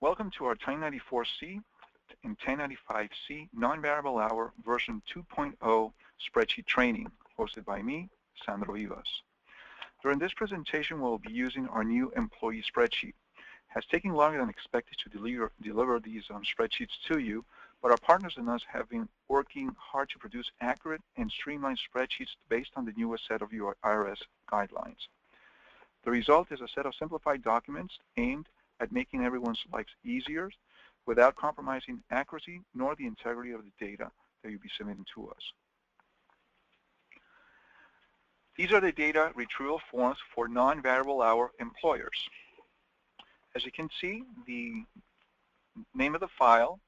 Welcome to our 1094C and 1095C non-variable hour version 2.0 spreadsheet training hosted by me, Sandro Vivas. During this presentation, we'll be using our new employee spreadsheet. It has taken longer than expected to deliver these spreadsheets to you, but our partners and us have been working hard to produce accurate and streamlined spreadsheets based on the newest set of IRS guidelines. The result is a set of simplified documents aimed at making everyone's lives easier without compromising accuracy nor the integrity of the data that you'll be submitting to us. These are the data retrieval forms for non-variable hour employers. As you can see, the name of the file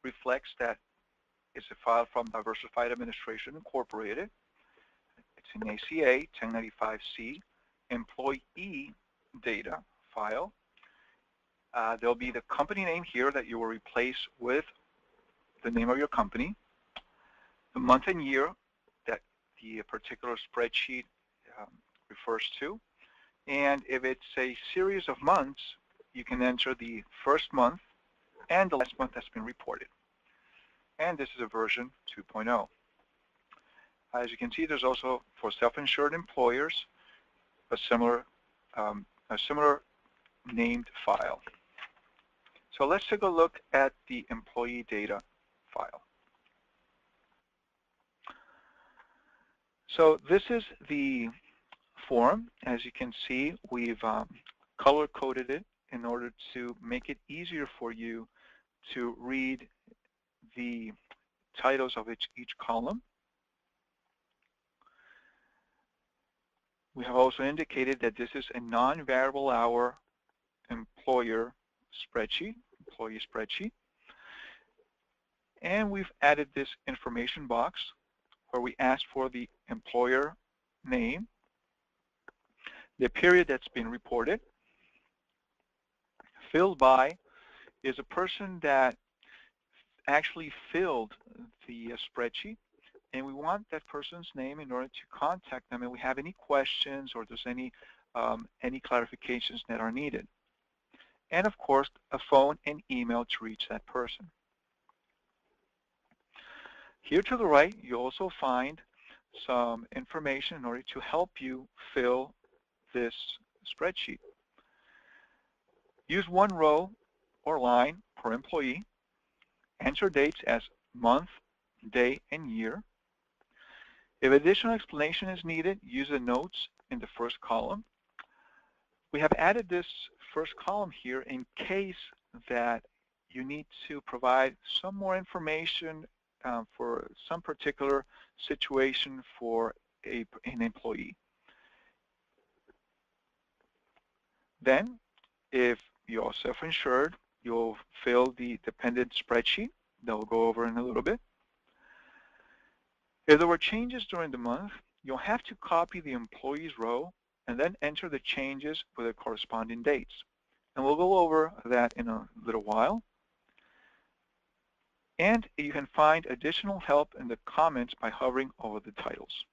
reflects that it's a file from Diversified Administration Incorporated. It's an ACA 1095C EmployEE data file. There'll be the company name here that you will replace with the name of your company, the month and year that the particular spreadsheet refers to, and if it's a series of months, you can enter the first month and the last month that's been reported. And this is a version 2.0. As you can see, there's also for self-insured employers a similar named file. So let's take a look at the employee data file. So this is the form. As you can see, we've color-coded it in order to make it easier for you to read the titles of each column. We have also indicated that this is a non-variable hour employee spreadsheet. And we've added this information box where we ask for the employer name, the period that's been reported. Filled by is a person that actually filled the spreadsheet, and we want that person's name in order to contact them if we have any questions or there's any clarifications that are needed. And of course, a phone and email to reach that person. Here to the right, you also find some information in order to help you fill this spreadsheet. Use one row or line per employee. Enter dates as month, day, and year. If additional explanation is needed, use the notes in the first column. We have added this first column here in case that you need to provide some more information for some particular situation for an employee. Then, if you're self-insured, you'll fill the dependent spreadsheet that we'll go over in a little bit. If there were changes during the month, you'll have to copy the employees row and then enter the changes with the corresponding dates. And we'll go over that in a little while. And you can find additional help in the comments by hovering over the titles.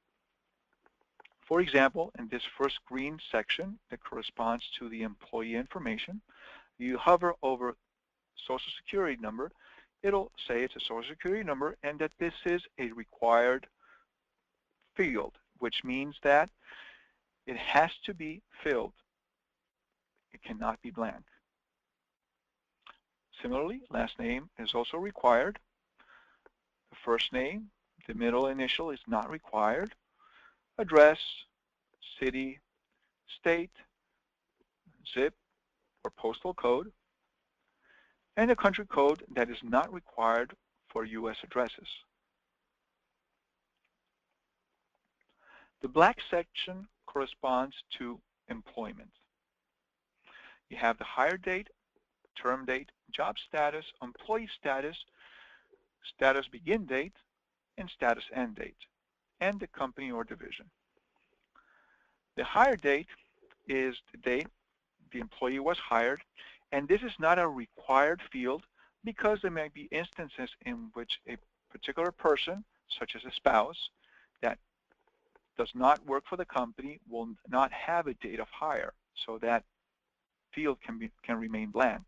For example, in this first green section that corresponds to the employee information, you hover over Social Security number. It'll say it's a Social Security number and that this is a required field, which means that it has to be filled. It cannot be blank. Similarly, last name is also required. The first name, the middle initial is not required. Address, city, state, zip or postal code, and a country code that is not required for U.S. addresses. The black section corresponds to employment. You have the hire date, term date, job status, employee status, status begin date, and status end date, and the company or division. The hire date is the date the employee was hired, and this is not a required field because there may be instances in which a particular person, such as a spouse, that does not work for the company will not have a date of hire, so that field can remain blank.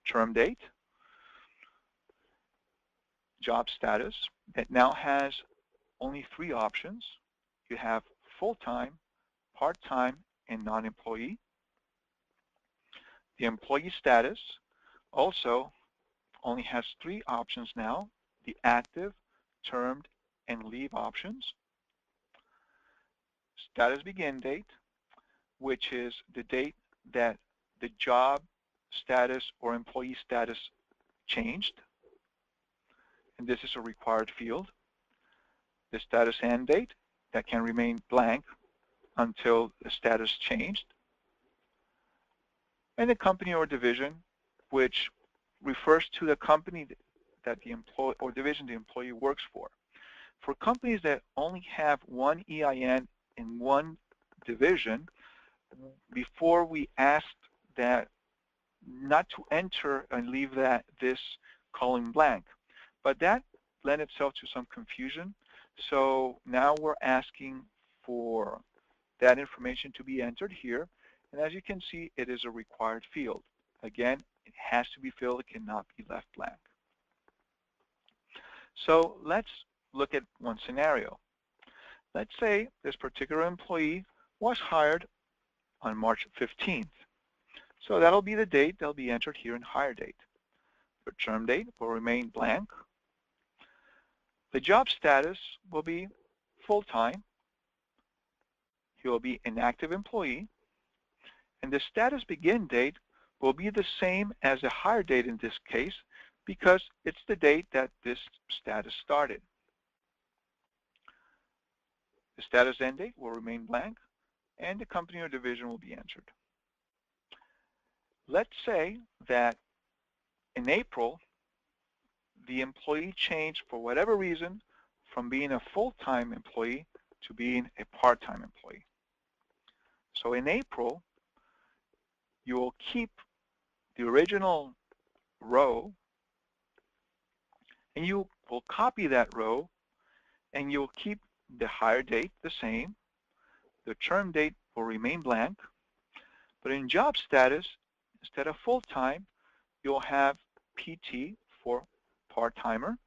term date, job status, that now has only 3 options. You have full-time, part-time, and non-employee. The employee status also only has 3 options now, the active, termed, and leave options. Status begin date, which is the date that the job status or employee status changed, and this is a required field. The status end date, that can remain blank until the status changed. And the company or division, which refers to the company that the employee or division the employee works for. For companies that only have one EIN in one division, before we asked that not to enter and leave this column blank. But that lent itself to some confusion. So now we're asking for that information to be entered here. And as you can see, it is a required field. Again, it has to be filled. It cannot be left blank. So let's look at one scenario. Let's say this particular employee was hired on March 15th. So that'll be the date that'll be entered here in hire date. The term date will remain blank. The job status will be full-time. He will be an active employee. And the status begin date will be the same as the hire date in this case because it's the date that this status started. The status end date will remain blank, and the company or division will be entered. Let's say that in April, the employee changed for whatever reason from being a full-time employee to being a part-time employee. So in April, you will keep the original row, and you will copy that row, and you'll keep the hire date the same. The term date will remain blank. But in job status, instead of full-time, you'll have PT for part-timer.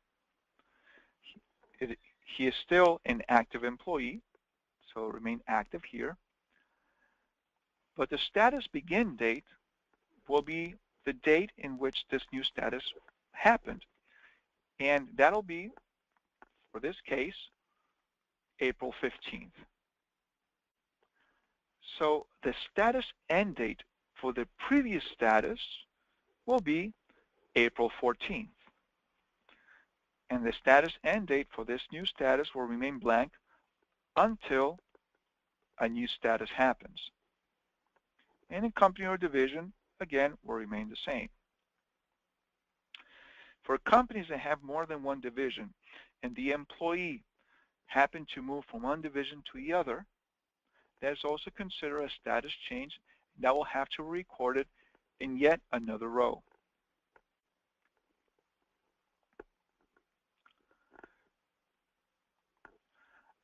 He is still an active employee, so remain active here. But the status begin date will be the date in which this new status happened. And that'll be, for this case, April 15th. So the status end date for the previous status will be April 14th. And the status end date for this new status will remain blank until a new status happens. And in company or division, again, will remain the same. For companies that have more than one division and the employee happened to move from one division to the other, that is also considered a status change that will have to be recorded in yet another row.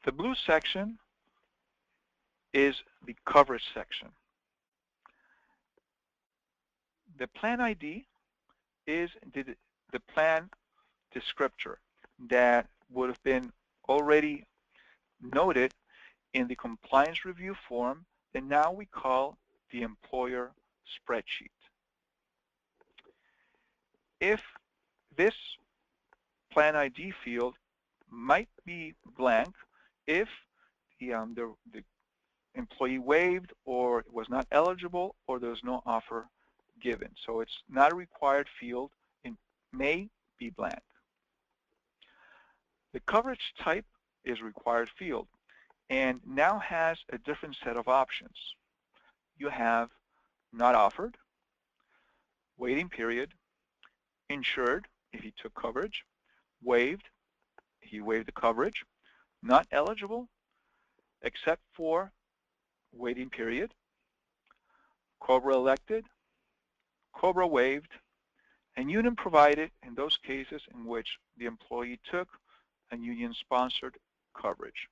The blue section is the coverage section. The plan ID is the plan descriptor that would have been already noted in the compliance review form that now we call the employer spreadsheet. If this plan ID field might be blank if the employee waived or was not eligible or there was no offer given. So it's not a required field. It may be blank. The coverage type is required field and now has a different set of options. You have not offered, waiting period, insured if he took coverage, waived, he waived the coverage, not eligible except for waiting period, COBRA elected, COBRA waived, and union provided in those cases in which the employee took a union-sponsored coverage.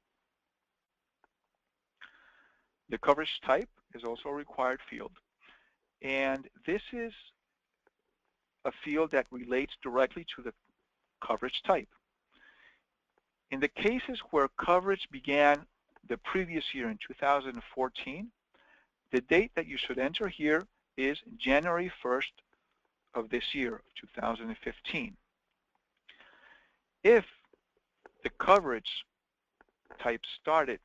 The coverage type is also a required field, and this is a field that relates directly to the coverage type. In the cases where coverage began the previous year in 2014, the date that you should enter here is January 1st of this year, 2015. If the coverage type started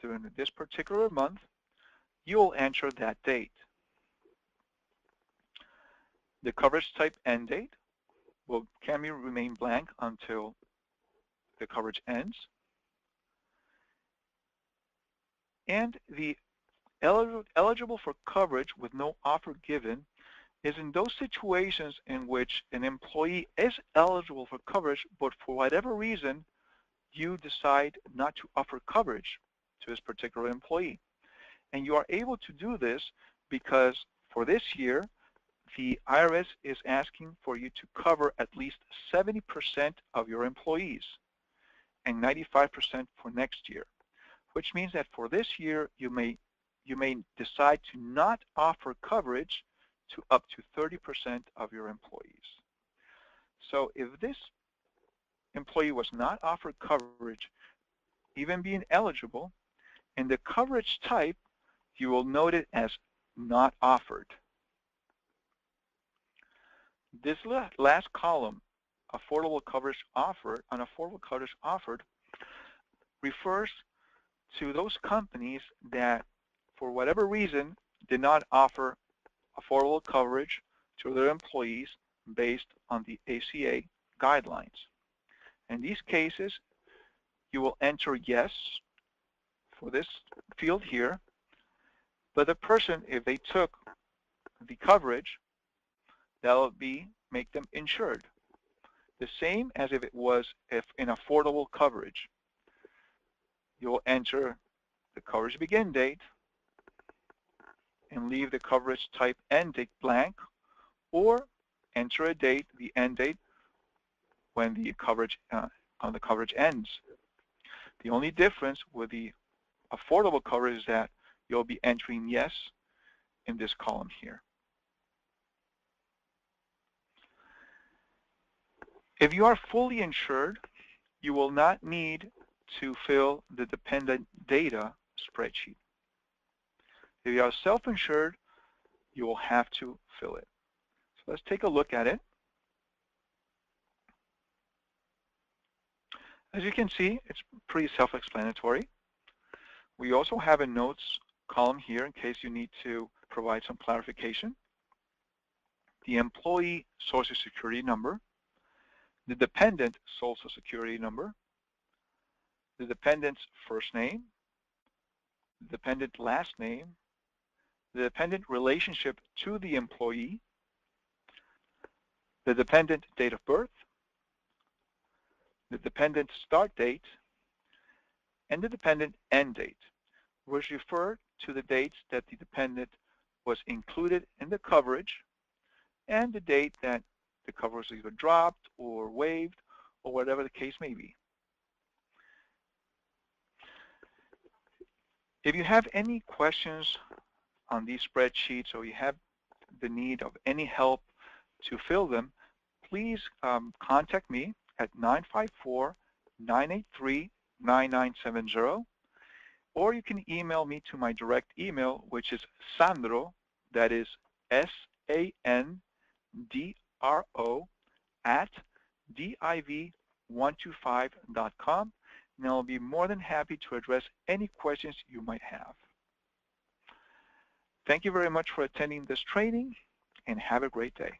during this particular month, you will enter that date. The coverage type end date can remain blank until the coverage ends. And the eligible for coverage with no offer given is in those situations in which an employee is eligible for coverage, but for whatever reason, you decide not to offer coverage to this particular employee. And you are able to do this because for this year, the IRS is asking for you to cover at least 70% of your employees and 95% for next year, which means that for this year, you may decide to not offer coverage to up to 30% of your employees. So if this employee was not offered coverage, even being eligible, in the coverage type, you will note it as not offered. This last column, affordable coverage offered, unaffordable coverage offered, refers to those companies that, for whatever reason, did not offer affordable coverage to their employees based on the ACA guidelines. In these cases, you will enter yes for this field here, but the person, if they took the coverage, that will make them insured. The same as if it was in affordable coverage. You will enter the coverage begin date and leave the coverage type end date blank, or enter a date, the end date, when the coverage ends. The only difference with the affordable coverage is that you'll be entering yes in this column here. If you are fully insured, you will not need to fill the dependent data spreadsheet. If you are self-insured, you will have to fill it. So let's take a look at it. As you can see, it's pretty self-explanatory. We also have a notes column here in case you need to provide some clarification. The employee Social Security number, the dependent Social Security number, the dependent's first name, the dependent last name, the dependent relationship to the employee, the dependent date of birth, the dependent start date, and the dependent end date, which refer to the dates that the dependent was included in the coverage and the date that the coverage was either dropped or waived or whatever the case may be. If you have any questions on these spreadsheets or you have the need of any help to fill them, please contact me at 954-983-9970, or you can email me to my direct email, which is Sandro, that is SANDRO @div125.com, and I'll be more than happy to address any questions you might have. Thank you very much for attending this training, and have a great day.